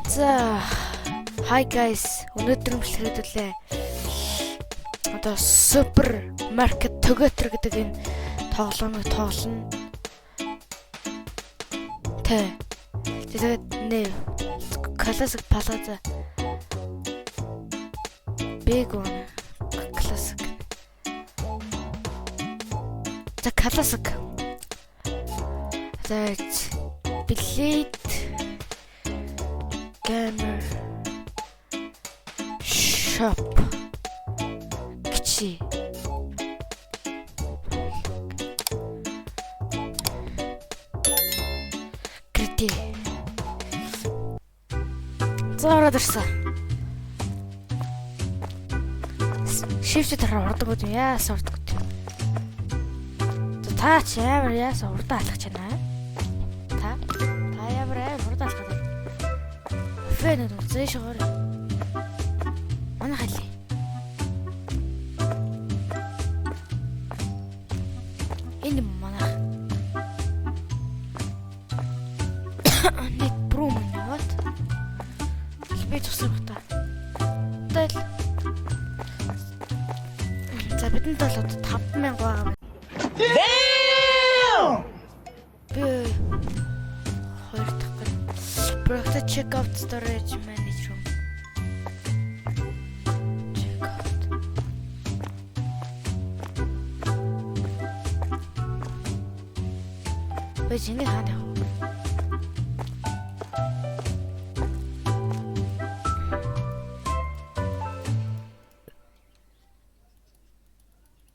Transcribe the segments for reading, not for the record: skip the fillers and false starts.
За hi guys, өнөөдөр бэлтгэдүүлээ. Одоо супер маркет Together гэдэг энэ тоглоомыг тоглоно. Тэгээд нэ классик палаза. Big one. Classic. За классик. That's Blade Gamer Shop Кичи Крити Зороод ирсэн. Shift тараа урдаг үү? Яас урдаг үү? Та ч амар яас урдаа алхаж байна. Та ямар урдаа алхаж байна. Фэн үзээ шогоор. Манай хали. Энэ манай. Нэг брум яваад. Би тусах та. Тэл. За бидэнд бол одоо 5000 байгаа. Damn! Би хоёр дахь Project check out storage manager. Check out. 왜 쟤네 가냐?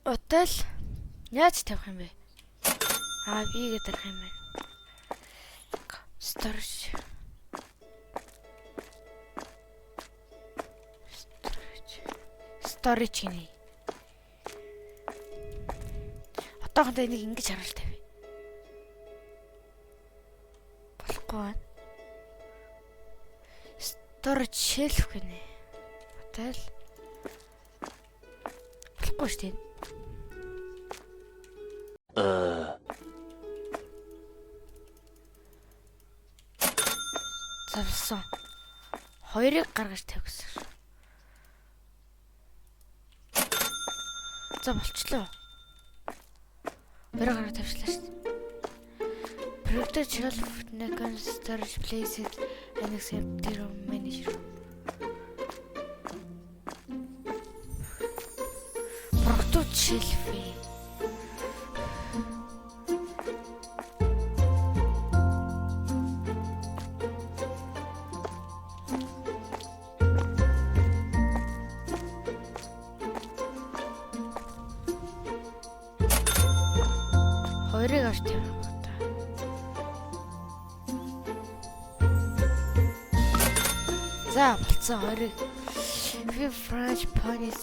Отел яаж тавих юм бэ? Би гэдэг юм байна. Storage гинэ. Отоохондоо энийг ингэж харуулж тавь. Болохгүй байна. Storage shelf гинэ. Hotel. Болохгүй шүү дээ. Завсан. Хоёрыг гаргаж тавь гэсэн. За болчлоо. Хоёрыг гаргаж тавьчлаа шүү дээ. Project shelf Nikon storage places annex empty room manager. Project shelf. Хоёрыг авч тавих та. За болцсон хоёрыг. French Ponies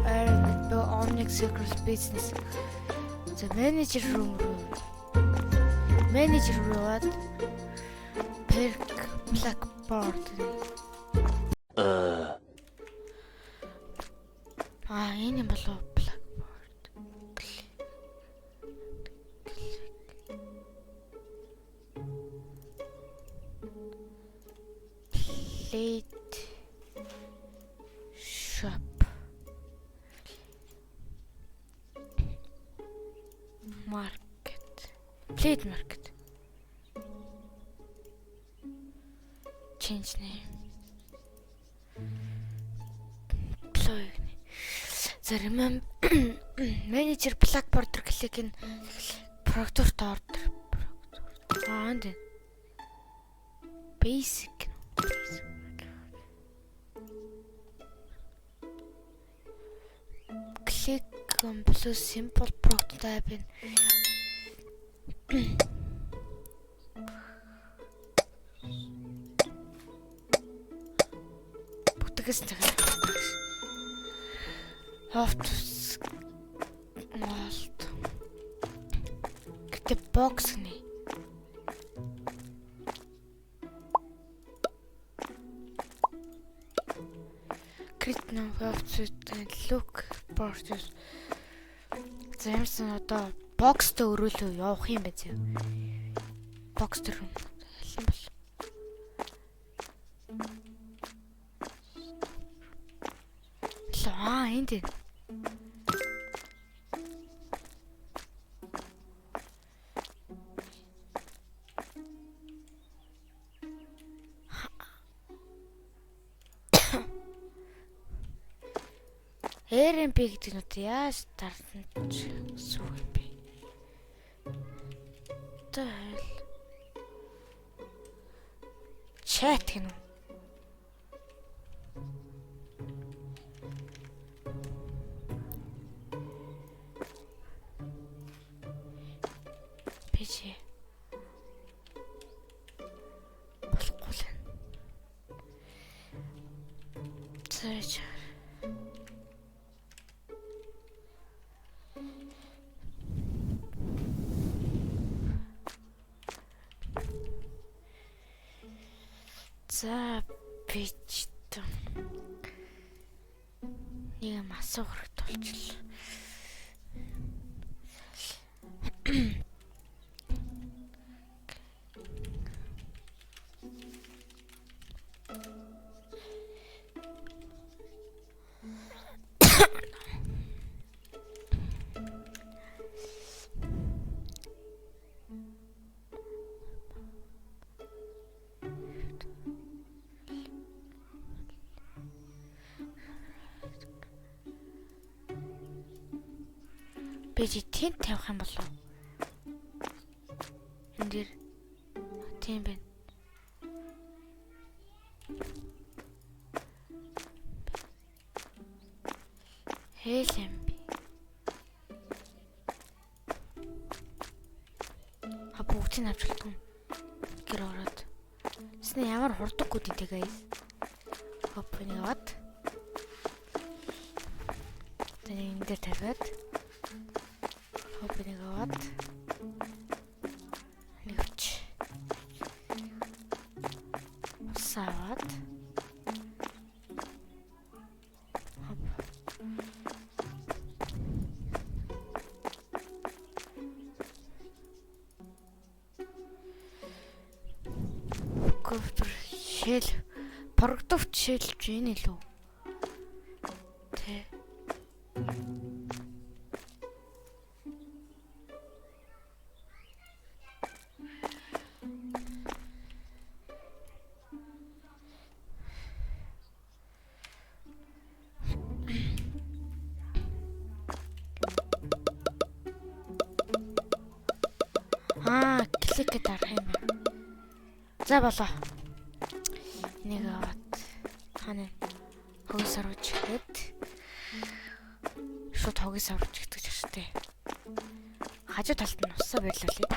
and Onyx Circle Business. The manager room. Manager room. Perk Blackboard. Энэ юм болов. Plate shop market plate market change name plug remember manager blackboard click in product order and basic click on plus simple prototype in Podcast the box ni crit no look purchase Замерсан одоо бокстой өрөөлөө явах юм бэ зөө. Бокс төр юм бол. Лаа энд. РМП гэдэг нь одоо яаж дарсан ч сүү юм бэ? Тэгэл чат гэнэ үү? Бижи болохгүй л. Цааш за бич та нэг асуух хэрэгтэй болчихлоо. Бижи тэнд тавих юм болов? Энд дэр тийм байна. Хэлэм би. Бүгдийг авч болтгоо. Гэр ороод. Тэсний ямар хурдаггүй дээ guys. Хопны аваад. Тэгээ энэ дээр тавиад. Хопны аваад. Нэгч. Саваад. Шил продукт шилж ийн илүү. Тэ. Клик дарах юм байна. За болоо. Нэг аваад хана хогс оруулж ихэд шууд хогс оруулж гэдэг ч гэжтэй. Хажуу талд нь усаа байлуулъя.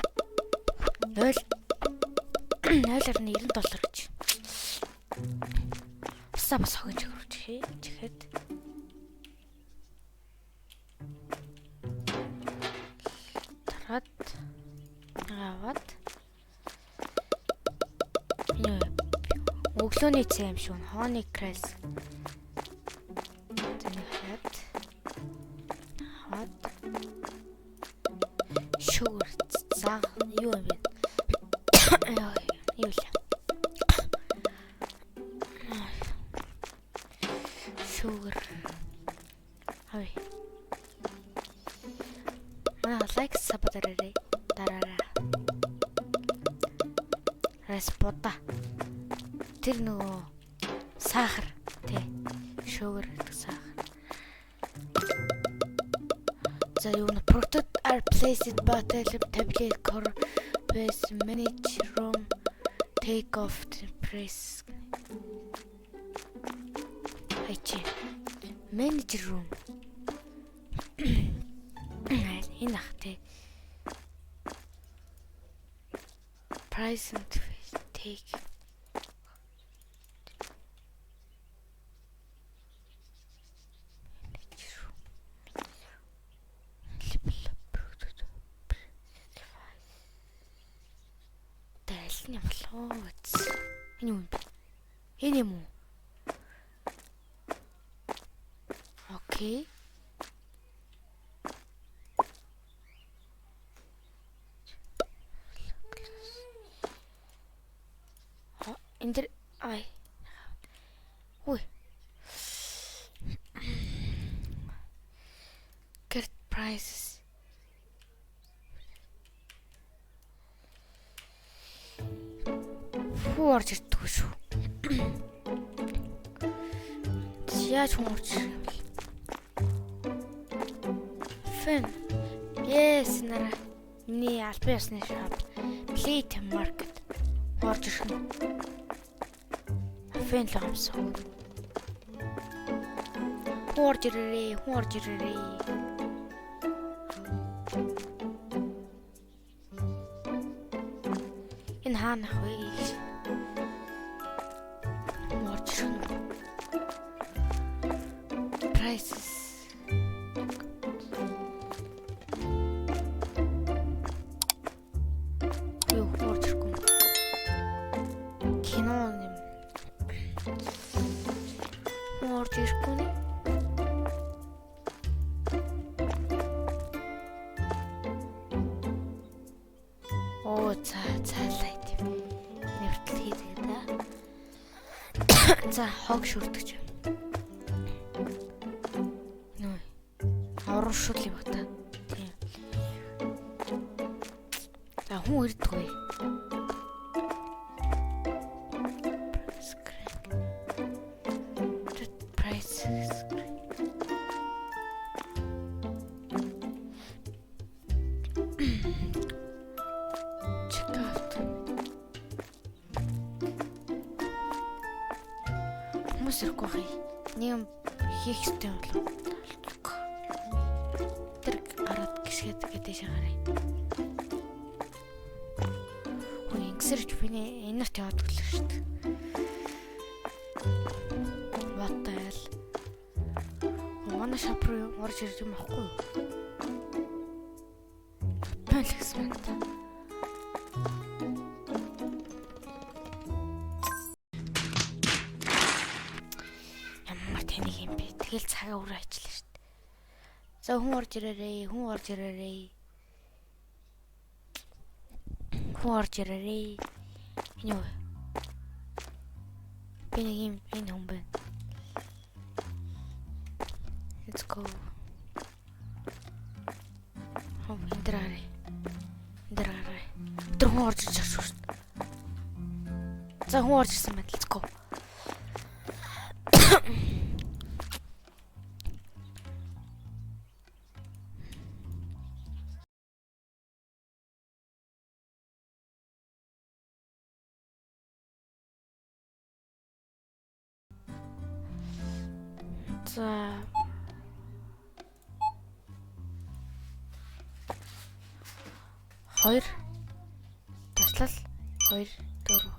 0.90 доллар гэж. Усаа бас хогж оруулж ихэд тараад аваад өглөөний цай юм шүү. Honey Cress. Тэнийхэд хаад sugar заа юу юм бэ? Юу л. Sugar. Ой. Like сабдараа дараараа. Респота. Тэр нөгөө сахар тий sugar гэдэг сахар. За юу н product are placed bottle tablet core base manage room take off the press. Хайчи. Manage room. Энэ ах тий. Price and take. Энэ болоо. Энэ юу юм бэ? Энэ юм уу? Окей. Энд ай Ой. Get prices. Хуурж ирдгүй шүү. Яаж хуурж ирэх юм бэ? Фэн. Yes, нара. Миний албан ёсны шоп. Plate Market. Хуурж ирэх нь. Фэн л амсаа. Хуурж ирээрээ. Энэ хаана вэ? Хуурж ирэх нь. Prices. Юу хуурж ирэхгүй. Кино юм. Хуурж ирэхгүй. Цаалаа тийм. Нэвтэл хийдэг да. За хог шүрдэгч. Нөө. Аврушул юм та. Тийм. За хүн ирдэггүй. Хүмүүс ирэхгүй хай. Нэг юм хийх хэрэгтэй болов. Тэр гараад гисгээд гэдэг шагараа. Хөө ингэсэрч биний энерт яваад өглөө шүү дээ. Ватайл. Манай шоп руу орж ирж юм ахгүй юу? Пэлэксмент. Тэгэл цагаа өрөө ажиллаа шүү дээ. За хүн орж ирээрээ. Энэ юу вэ? Би нэг юм энэ хүн байна. Let's go. Эндраарай. Тэр хүн орж ирж байгаа шүү дээ. За хүн орж ирсэн байна. Let's go. За 2 таслал 2 4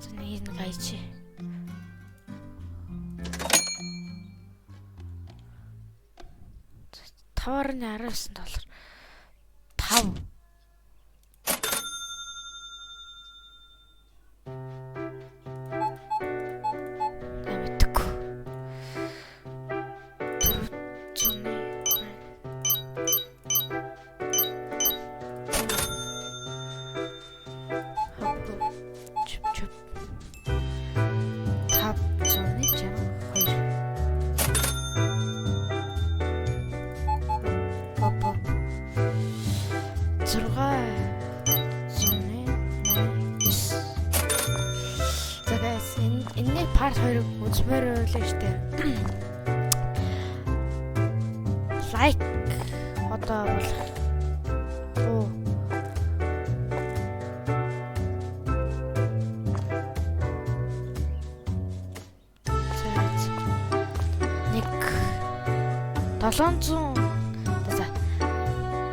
зэнийг гайчи $19 5 Part 2-ыг үзмээр байлаа штэ. Лайк одоо болох. Нэг 700 за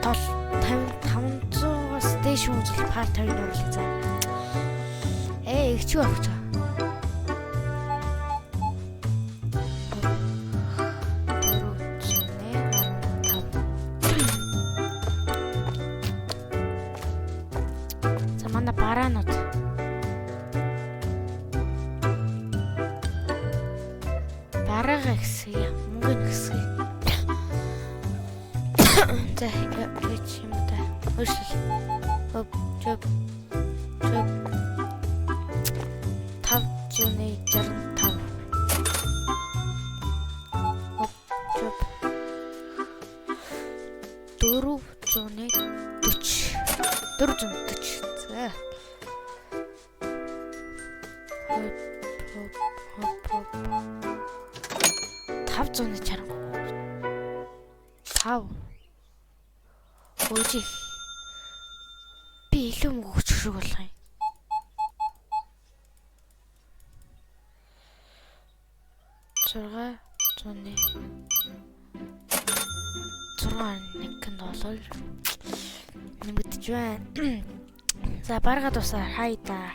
500-аас дээш үзэл part 2-ыг оруулъя за. Игчүү авч. Бараанууд. Бараага хэсэг юм. Мөнгөний хэсэг. За яа гэж юм да. Өшөл. Жоп. 440. За. Хоп. 560. 5. Өөжи. Би илүү мөнгө өчрөх болох юм. $600. $601 нэмэгдэж байна. За барга тусаа хайда.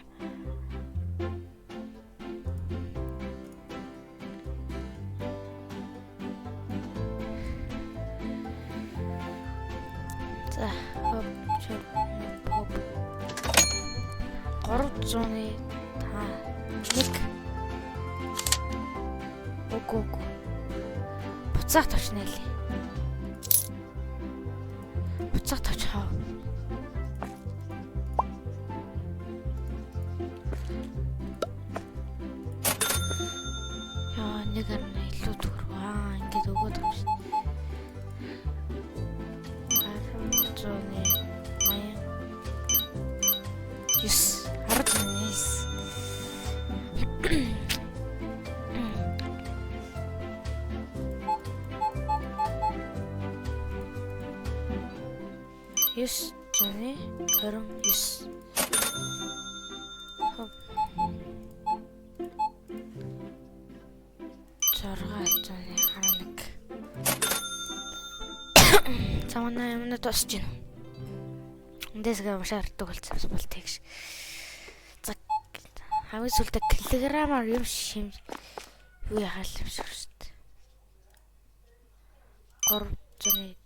За хоп 300-ны та 1. Үгүй. Буцаах тавчнаа лээ. Буцаах тавчхаа. Яа, нэг арна илүү төгрөг. Ингээд өгөөд байгаа шүү. 10-ны 929. Хоп. 611. Замана юмнаа тусч байна. Эндээсгээ машаардаг болсон бол тэгш. За хамгийн сүлдө килограммаар юм шим юу яхал юм шиг шүү дээ. 374.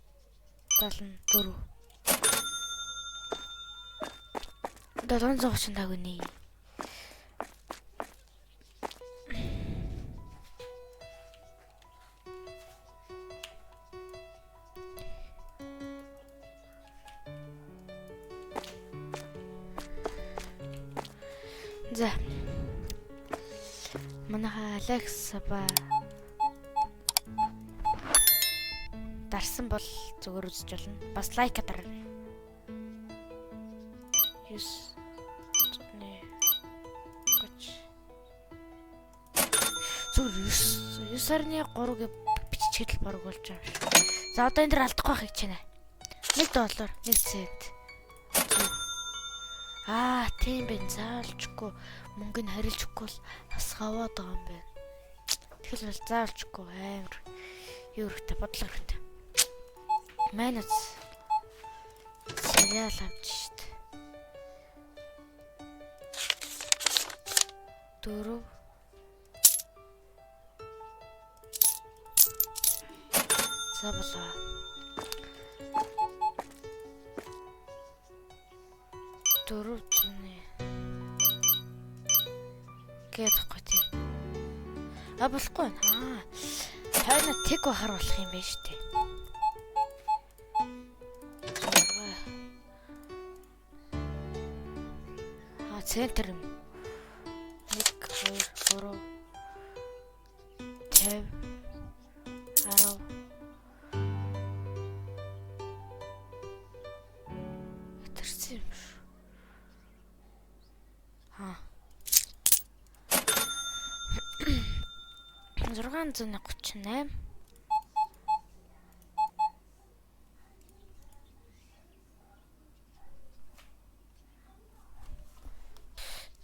730 тагны. За. Манай Алекс ба дарсан бол зүгээр үзэж болно. Бас лайк дарна. 9 сарны 3 гэж биччихэл баг болж байгаа юм шиг. За одоо энэ дэр алдахгүй байх гэж байна. $1, 1 цент. Тийм бэ. Заалчгүй мөнгөний харилж өгөхгүй бол бас хаваад байгаа юм байна. Тэгэл бол заалчгүй амар юу хэрэгтэй бодлоо хэрэгтэй. Манайс сериал авч штт. 4 Забла. 400 гэдэггүй тий. Болохгүй байна. Хайна тэг бахар болох юм байна шүү дээ. Центр юм. 1 2 3 50 10 Тэрсэн юм шүү. 638.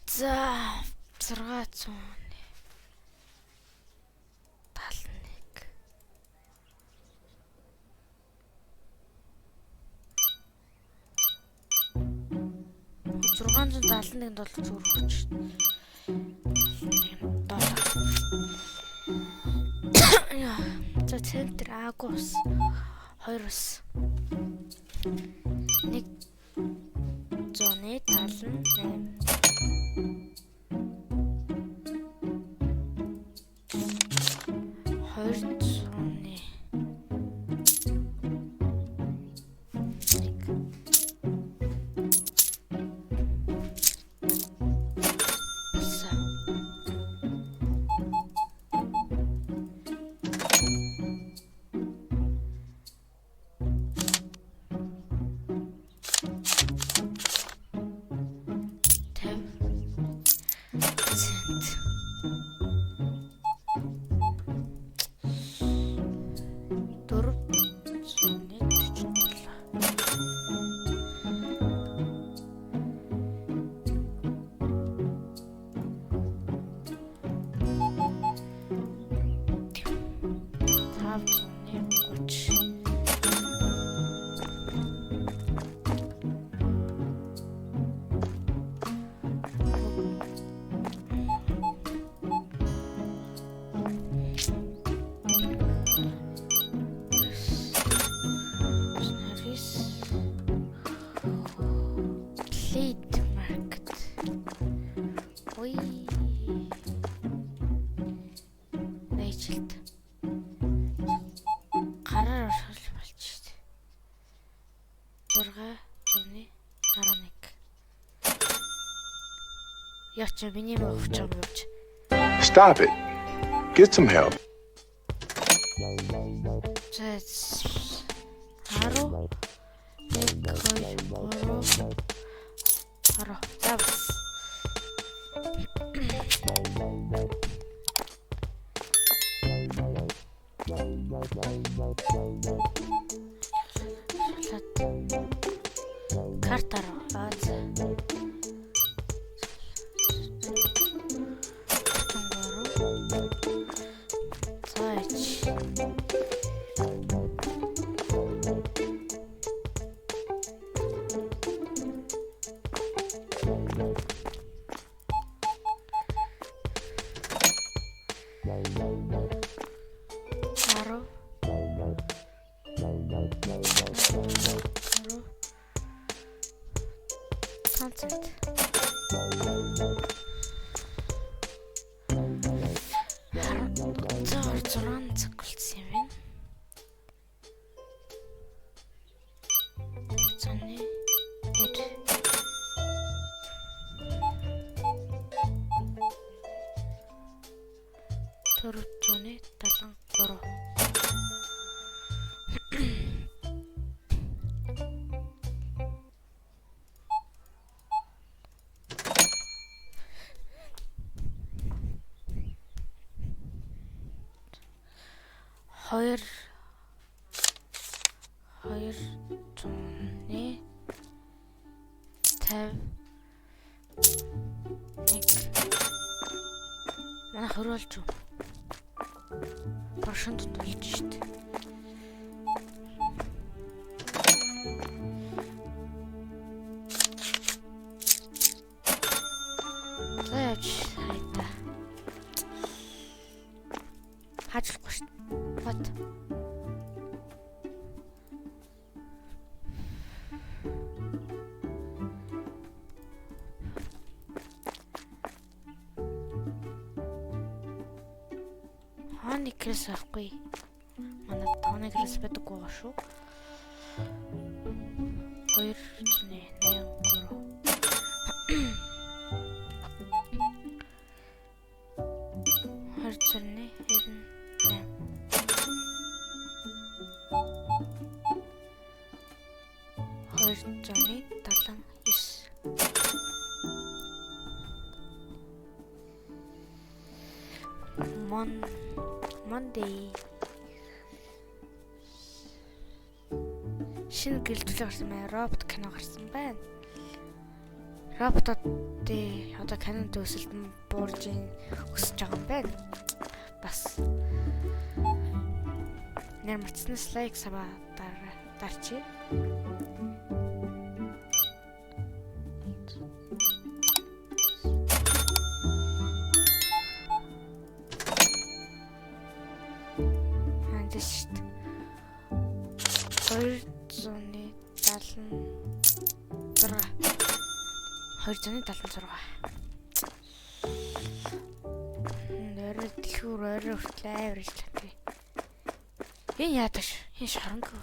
За 671. $671 зүгээр өгч. Яа, за центр агус 2-ос 178. Яач миний мөвч юм явж. Stop it. Get some help. Харо. Забс. Картаро. Аз. Төрөвчөний 73. Хоёр зуны 50 манай хөрөөлж юу Пашинд төлж штт. Заяач хайта. Хаачлахгүй штт. Бат. Хааны крэс авахгүй. Манай тооны крэс байдаггүй гоо шүү. 299. Monday. Шинэ гэлтүүлэг гарсан байна. Робот кино гарсан байна. Роботууд одоо кинонд өсөлтөн буурж өсөж байгаа юм байна. Бас нэр мартснаас лайк сава дарчи. Андешт 276 Нэрэ дэлхүүр ойроо хүртэл авирж лээ. Энэ яаташ? Энэ шоронгүй.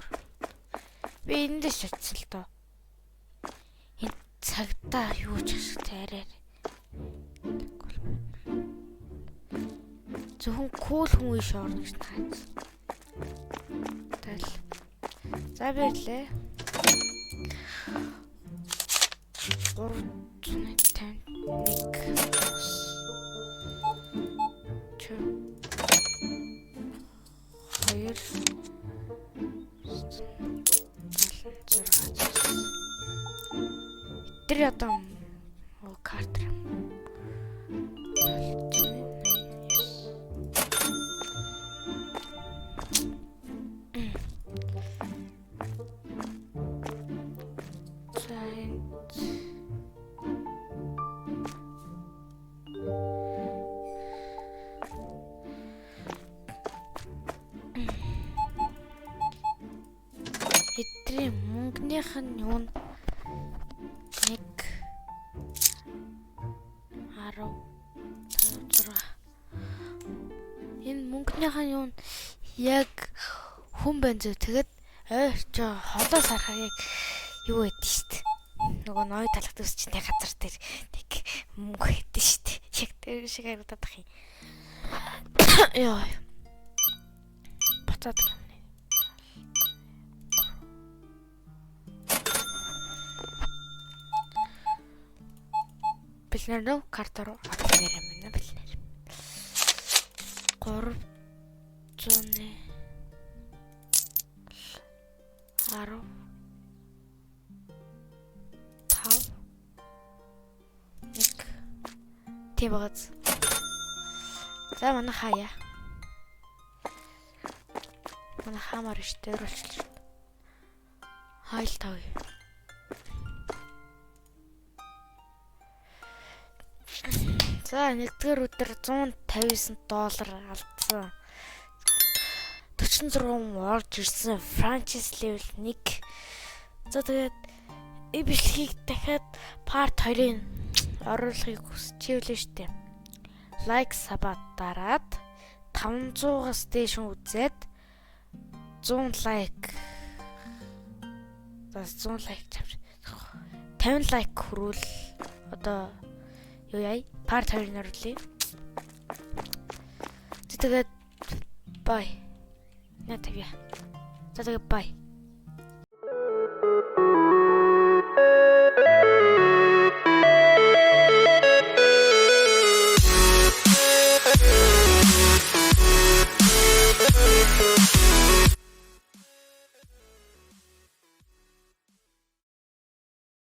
Би эндээс очсон л доо. Энэ цагтаа юу ч ашигтай арай. Зөвхөн кул хүн ийш орно гэж тааж. Тэгэл. За бирлээ. 351 Тэр одоо картер. Эдрийн мөнгөнийх нь юу нь 1 10 энэ мөнгөнийх нь юу нь яг хүн байна зөө тэгэд ойрч холоос харахаа яг юу байдэн штт нөгөө ной талхад өсч нэг газар дээр нэг мөнгө хэдэн штэ. Яг тэр шиг харагдаад ах юм. Яа. Батаад юм. Бэлнэр нөө карта руу авчихсан юм байна бэлнэр. 300-ны 10 5 1 тийм багц. За манай хаяа. Манай хаамаар штэ өрүүлж. Хайл тав. За нэгдүгээр өдөр $159 алдсан. 46 орж ирсэн franchise level 1. За тэгээд эвлхийг дахиад part 2-ын оруулахыг хүсчихвэл штэ. Лайк сабад дараад 500-аас дээш үзээд 100 лайк. За 100 лайк чавч. 50 лайк хүрвэл одоо юу яа? Part 2-ын оруулъя. Тэгээд бай. Нэ тэгье. За тэгээд бай.